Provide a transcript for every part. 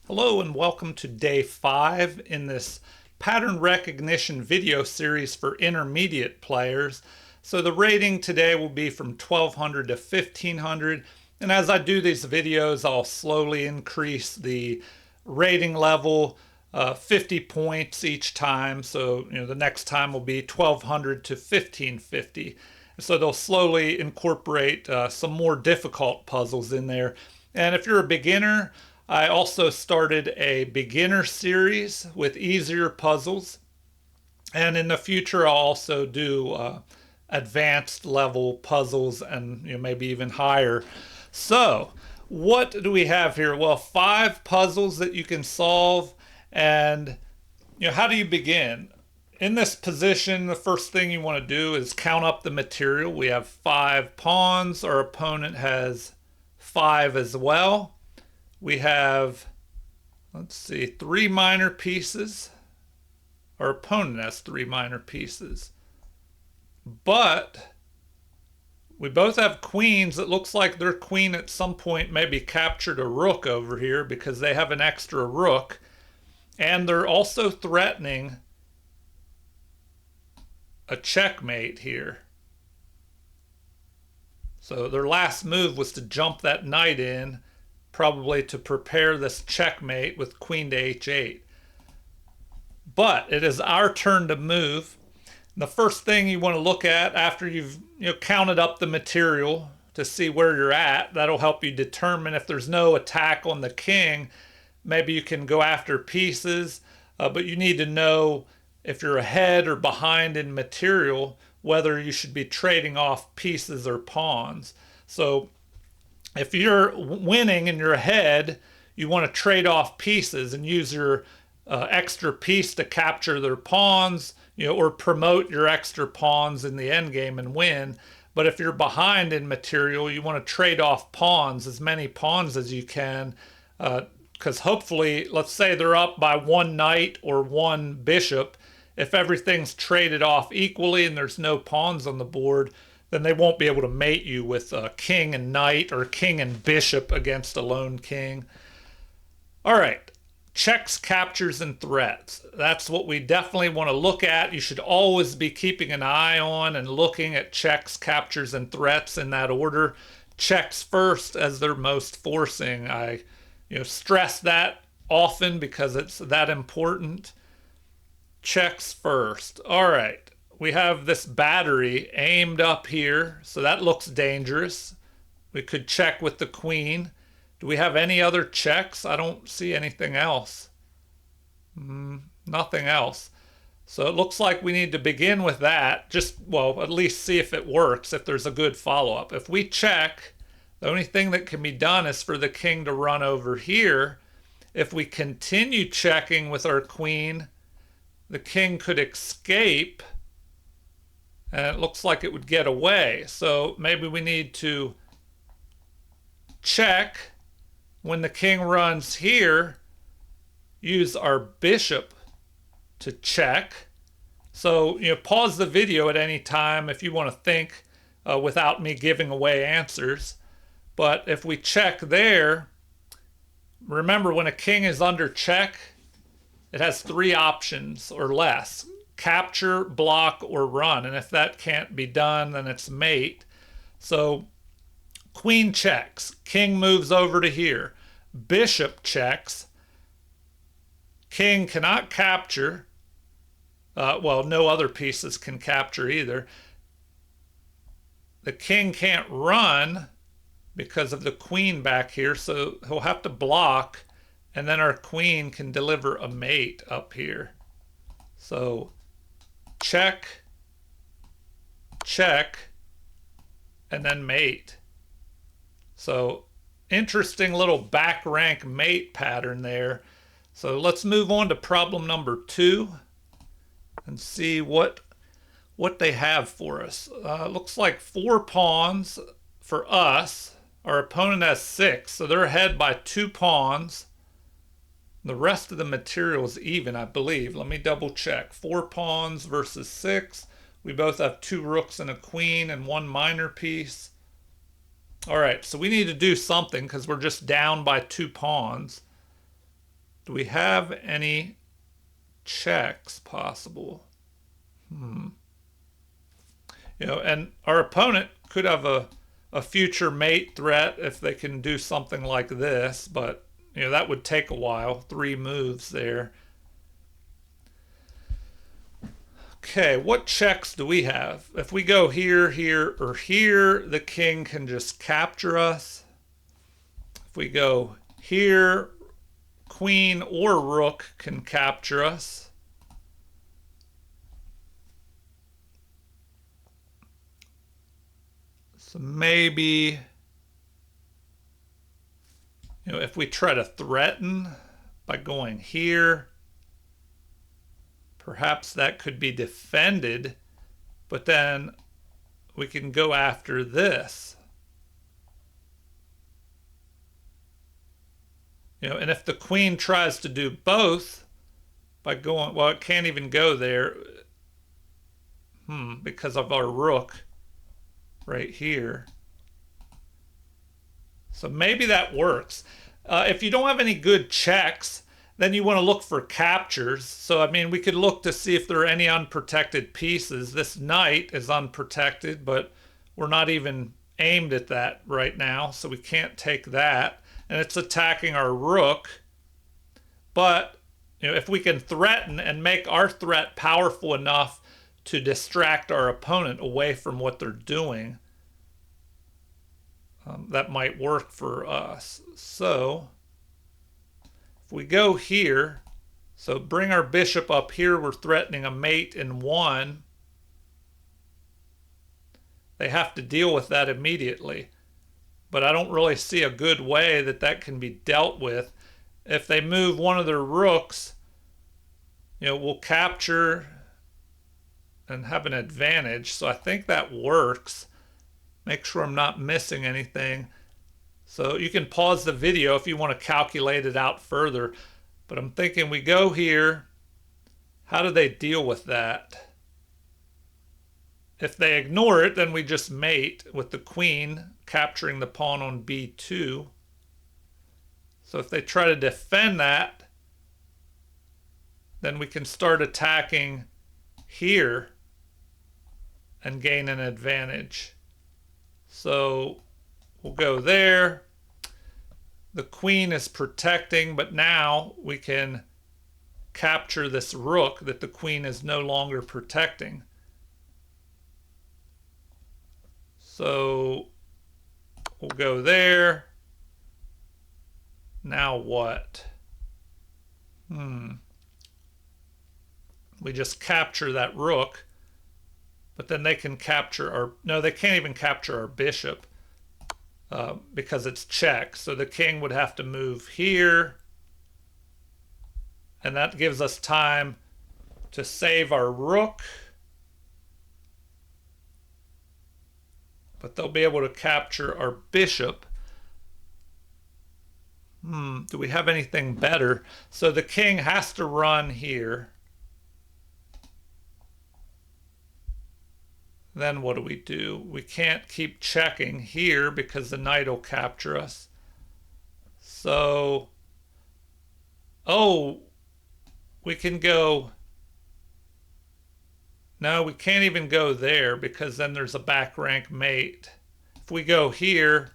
Hello and welcome to day 5 in this pattern recognition video series for intermediate players. So the rating today will be from 1200 to 1500, and as I do these videos I'll slowly increase the rating level 50 points each time. So the next time will be 1200 to 1550. So they'll slowly incorporate some more difficult puzzles in there. And if you're a beginner, I also started a beginner series with easier puzzles. And in the future, I'll also do advanced level puzzles and maybe even higher. So, what do we have here? Well, 5 puzzles that you can solve. And how do you begin? In this position, the first thing you want to do is count up the material. We have 5 pawns. Our opponent has 5 as well. We have, let's see, 3 minor pieces. Our opponent has 3 minor pieces. But we both have queens. It looks like their queen at some point maybe captured a rook over here because they have an extra rook. And they're also threatening a checkmate here. So their last move was to jump that knight in, probably to prepare this checkmate with queen to h8. But it is our turn to move. The first thing you want to look at after you've counted up the material to see where you're at, that'll help you determine if there's no attack on the king. Maybe you can go after pieces, but you need to know if you're ahead or behind in material, whether you should be trading off pieces or pawns. So if you're winning and you're ahead, you want to trade off pieces and use your extra piece to capture their pawns, or promote your extra pawns in the endgame and win. But if you're behind in material, you want to trade off pawns, as many pawns as you can, because hopefully, let's say they're up by 1 knight or 1 bishop. If everything's traded off equally and there's no pawns on the board, then they won't be able to mate you with king and knight or king and bishop against a lone king. All right, checks, captures, and threats. That's what we definitely want to look at. You should always be keeping an eye on and looking at checks, captures, and threats in that order. Checks first, as they're most forcing. I stress that often because it's that important. Checks first. All right, we have this battery aimed up here, so that looks dangerous. We could check with the queen. Do we have any other checks? I don't see anything else. Nothing else. So it looks like we need to begin with that. At least see if it works, if there's a good follow-up. If we check, the only thing that can be done is for the king to run over here. If we continue checking with our queen, the king could escape, and it looks like it would get away. So maybe we need to check. When the king runs here, use our bishop to check. So, pause the video at any time if you want to think without me giving away answers. But if we check there, remember when a king is under check, it has 3 options or less: capture, block, or run. And if that can't be done, then it's mate. So queen checks, king moves over to here. Bishop checks, king cannot capture. No other pieces can capture either. The king can't run because of the queen back here, so he'll have to block. And then our queen can deliver a mate up here. So check, check, and then mate. So interesting little back rank mate pattern there. So let's move on to problem number 2 and see what they have for us. Looks like 4 pawns for us. Our opponent has 6, so they're ahead by 2 pawns. The rest of the material is even, I believe. Let me double check. 4 pawns versus 6. We both have 2 rooks and a queen and 1 minor piece. All right, so we need to do something because we're just down by 2 pawns. Do we have any checks possible? And our opponent could have a future mate threat if they can do something like this, but that would take a while. 3 moves there. Okay, what checks do we have? If we go here, here, or here, the king can just capture us. If we go here, queen or rook can capture us. So maybe, if we try to threaten by going here, perhaps that could be defended, but then we can go after this. And if the queen tries to do both by going, well, it can't even go there because of our rook right here. So maybe that works. If you don't have any good checks, then you want to look for captures. So, I mean, we could look to see if there are any unprotected pieces. This knight is unprotected, but we're not even aimed at that right now, so we can't take that. And it's attacking our rook. But, if we can threaten and make our threat powerful enough to distract our opponent away from what they're doing, that might work for us. So if we go here, so bring our bishop up here, we're threatening a mate in 1. They have to deal with that immediately. But I don't really see a good way that can be dealt with. If they move one of their rooks, we'll capture and have an advantage. So I think that works. Make sure I'm not missing anything. So you can pause the video if you want to calculate it out further. But I'm thinking we go here. How do they deal with that? If they ignore it, then we just mate with the queen capturing the pawn on b2. So if they try to defend that, then we can start attacking here and gain an advantage. So we'll go there. The queen is protecting, but now we can capture this rook that the queen is no longer protecting. So we'll go there. Now what? We just capture that rook, but then they can capture our, no, they can't even capture our bishop because it's check. So the king would have to move here, and that gives us time to save our rook. But they'll be able to capture our bishop. Do we have anything better? So the king has to run here. Then what do? We can't keep checking here because the knight will capture us. So, we can go. No, we can't even go there because then there's a back rank mate. If we go here,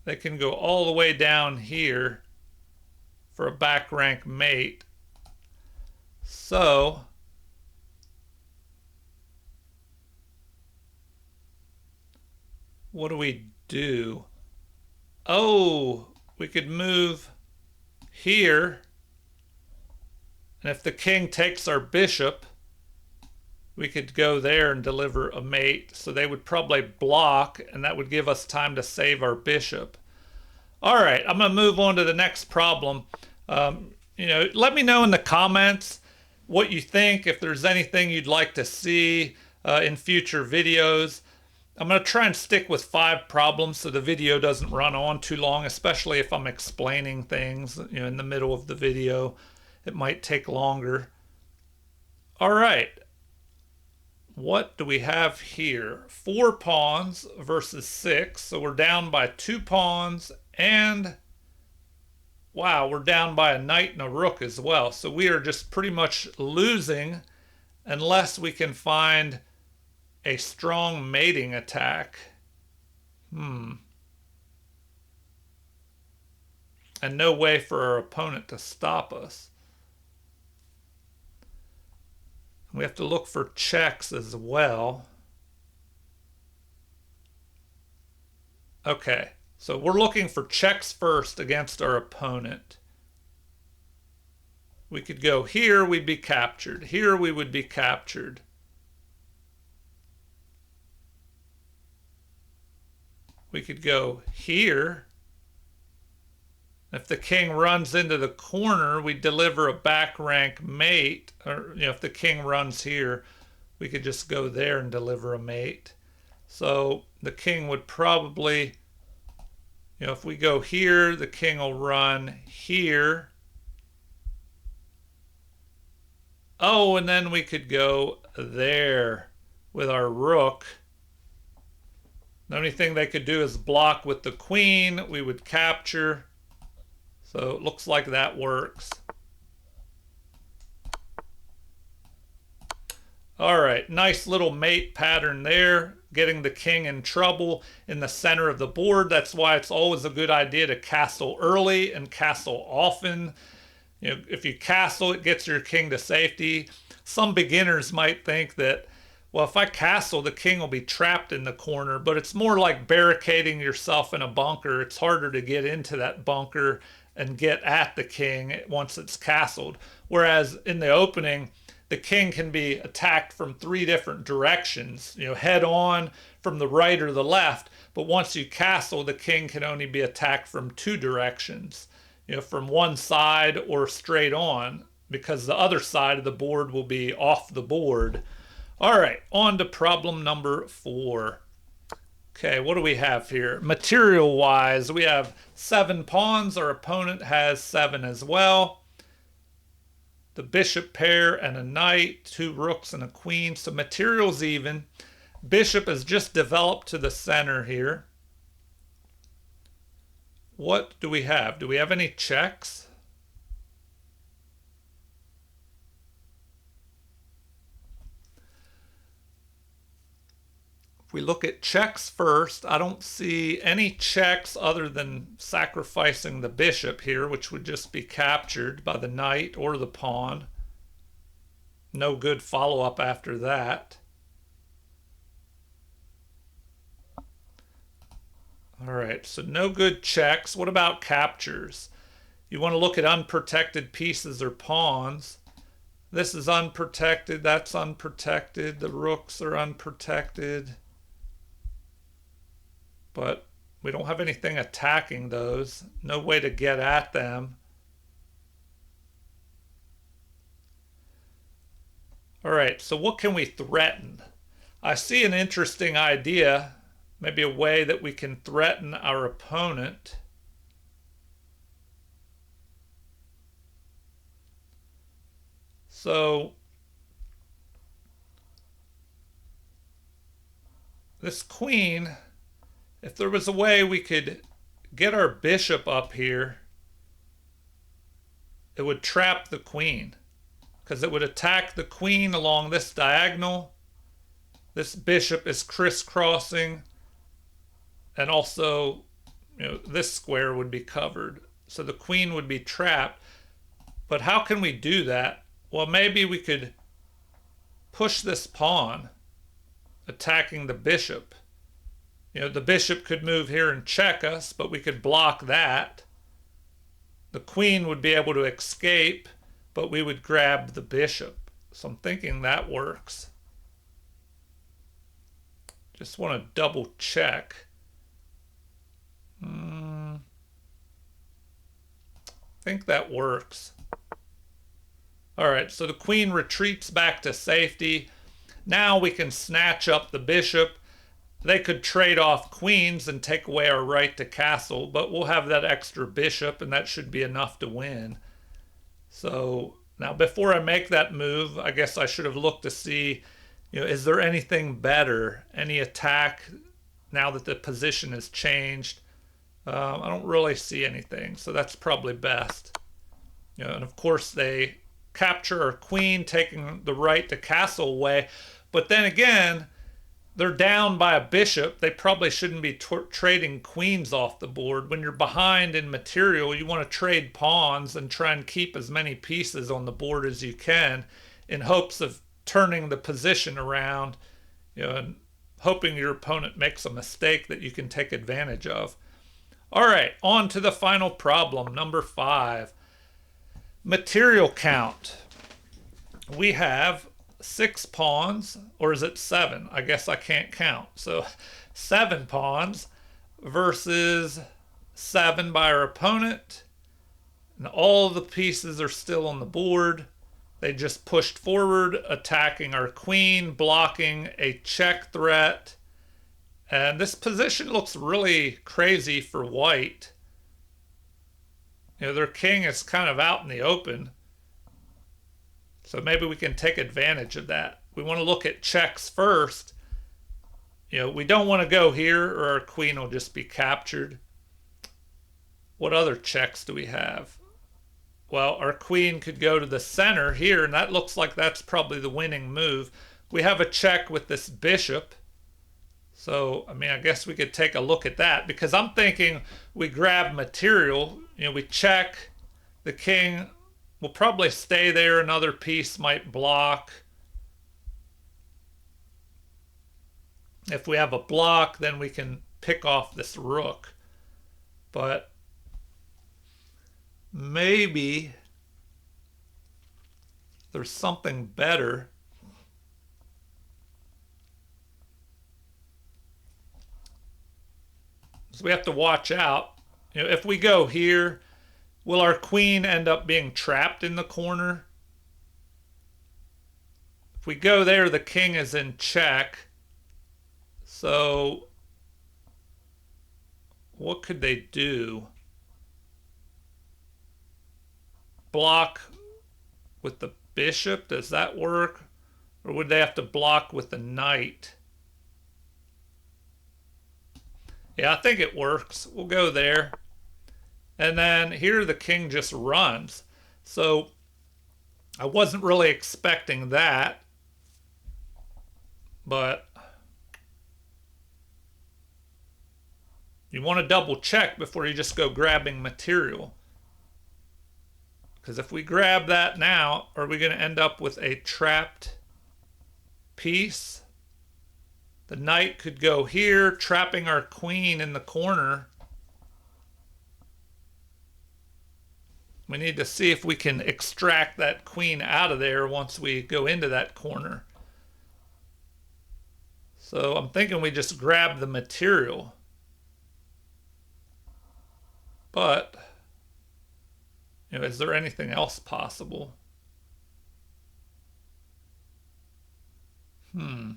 they can go all the way down here for a back rank mate. So what do? We could move here. And if the king takes our bishop, we could go there and deliver a mate. So they would probably block, and that would give us time to save our bishop. All right, I'm going to move on to the next problem. Let me know in the comments what you think, if there's anything you'd like to see in future videos. I'm going to try and stick with 5 problems so the video doesn't run on too long, especially if I'm explaining things in the middle of the video. It might take longer. All right. What do we have here? 4 pawns versus 6. So we're down by 2 pawns and Wow, we're down by a knight and a rook as well. So we are just pretty much losing unless we can find a strong mating attack. And no way for our opponent to stop us. We have to look for checks as well. Okay, so we're looking for checks first against our opponent. We could go here, we'd be captured. Here we would be captured. We could go here. If the king runs into the corner, we deliver a back rank mate. Or, if the king runs here, we could just go there and deliver a mate. So the king would probably, if we go here, the king will run here. Oh, and then we could go there with our rook. The only thing they could do is block with the queen. We would capture. So it looks like that works. All right, nice little mate pattern there, getting the king in trouble in the center of the board. That's why it's always a good idea to castle early and castle often. If you castle, it gets your king to safety. Some beginners might think that, well, if I castle, the king will be trapped in the corner, but it's more like barricading yourself in a bunker. It's harder to get into that bunker and get at the king once it's castled. Whereas in the opening, the king can be attacked from 3 different directions, head on, from the right or the left. But once you castle, the king can only be attacked from 2 directions, from one side or straight on, because the other side of the board will be off the board. All right, on to problem number 4. Okay, what do we have here? Material-wise, we have 7 pawns. Our opponent has 7 as well. The bishop pair and a knight, 2 rooks and a queen. So material's even. Bishop is just developed to the center here. What do we have? Do we have any checks? If we look at checks first, I don't see any checks other than sacrificing the bishop here, which would just be captured by the knight or the pawn. No good follow-up after that. All right, so no good checks. What about captures? You want to look at unprotected pieces or pawns. This is unprotected, that's unprotected, the rooks are unprotected. But we don't have anything attacking those. No way to get at them. All right, so what can we threaten? I see an interesting idea, maybe a way that we can threaten our opponent. So this queen, if there was a way we could get our bishop up here, it would trap the queen, because it would attack the queen along this diagonal. This bishop is crisscrossing, and also, this square would be covered. So the queen would be trapped. But how can we do that? Well, maybe we could push this pawn, attacking the bishop. The bishop could move here and check us, but we could block that. The queen would be able to escape, but we would grab the bishop. So I'm thinking that works. Just want to double check. I think that works. All right, so the queen retreats back to safety. Now we can snatch up the bishop. They could trade off queens and take away our right to castle, but we'll have that extra bishop, and that should be enough to win. So now before I make that move, I guess I should have looked to see, is there anything better? Any attack now that the position has changed? I don't really see anything, so that's probably best. And of course they capture our queen, taking the right to castle away. But then again, they're down by a bishop. They probably shouldn't be trading queens off the board. When you're behind in material, you want to trade pawns and try and keep as many pieces on the board as you can in hopes of turning the position around, and hoping your opponent makes a mistake that you can take advantage of. All right, on to the final problem, number 5. Material count. We have 6 pawns, or is it 7? I guess I can't count. So 7 pawns versus 7 by our opponent. And all the pieces are still on the board. They just pushed forward, attacking our queen, blocking a check threat. And this position looks really crazy for white. Their king is kind of out in the open. So maybe we can take advantage of that. We want to look at checks first. We don't want to go here or our queen will just be captured. What other checks do we have? Well, our queen could go to the center here, and that looks like that's probably the winning move. We have a check with this bishop. So, I guess we could take a look at that, because I'm thinking we grab material, we check, the king will probably stay there, another piece might block. If we have a block, then we can pick off this rook. But maybe there's something better. So we have to watch out. If we go here, will our queen end up being trapped in the corner? If we go there, the king is in check. So what could they do? Block with the bishop? Does that work? Or would they have to block with the knight? Yeah, I think it works. We'll go there. And then here the king just runs. So I wasn't really expecting that. But you want to double check before you just go grabbing material. Because if we grab that now, are we going to end up with a trapped piece? The knight could go here, trapping our queen in the corner. We need to see if we can extract that queen out of there once we go into that corner. So I'm thinking we just grab the material. But is there anything else possible? I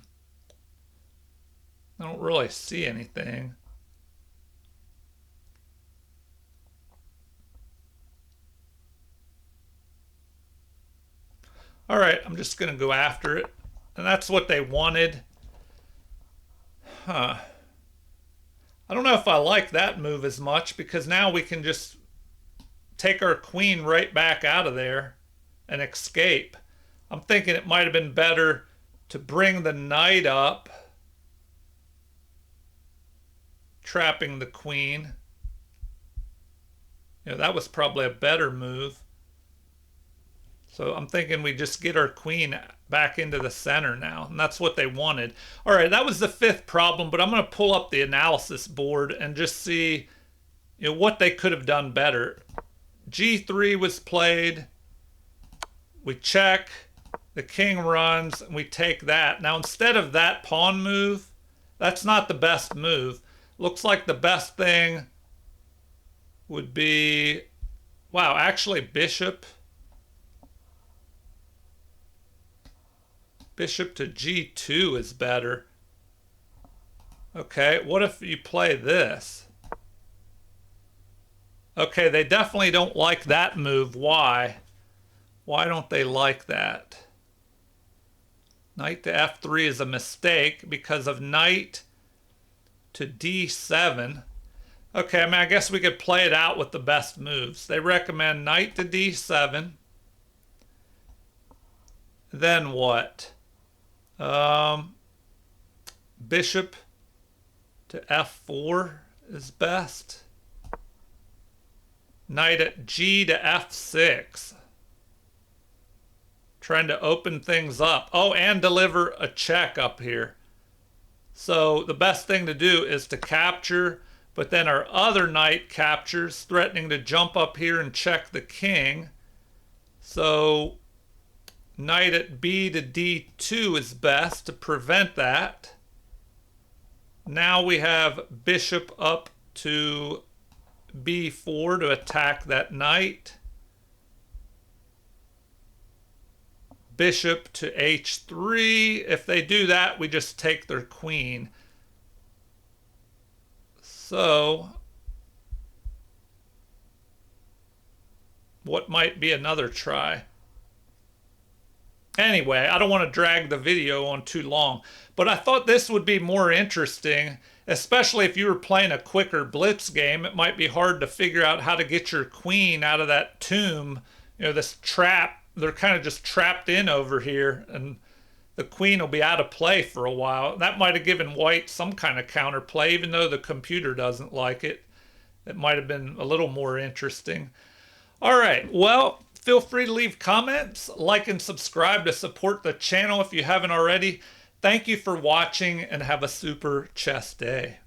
don't really see anything. All right, I'm just going to go after it. And that's what they wanted. I don't know if I like that move as much, because now we can just take our queen right back out of there and escape. I'm thinking it might have been better to bring the knight up, trapping the queen. That was probably a better move. So I'm thinking we just get our queen back into the center now. And that's what they wanted. All right, that was the 5th problem, but I'm going to pull up the analysis board and just see what they could have done better. G3 was played. We check. The king runs, and we take that. Now, instead of that pawn move, that's not the best move. Looks like the best thing would be, wow, actually bishop. Bishop to G2 is better. Okay, what if you play this? Okay, they definitely don't like that move. Why? Why don't they like that? Knight to F3 is a mistake because of knight to D7. Okay, I mean, I guess we could play it out with the best moves. They recommend knight to d7. Then what? Bishop to f4 is best. Knight at g to f6. Trying to open things up. Oh, and deliver a check up here. So the best thing to do is to capture, but then our other knight captures, threatening to jump up here and check the king. So knight at b to d2 is best to prevent that. Now we have bishop up to b4 to attack that knight. Bishop to h3. If they do that, we just take their queen. So, what might be another try? Anyway, I don't want to drag the video on too long, but I thought this would be more interesting, especially if you were playing a quicker blitz game. It might be hard to figure out how to get your queen out of that tomb, you know, this trap. They're kind of just trapped in over here, and the queen will be out of play for a while. That might have given white some kind of counterplay, even though the computer doesn't like it. It might have been a little more interesting. All right, well, feel free to leave comments, like and subscribe to support the channel if you haven't already. Thank you for watching, and have a super chess day.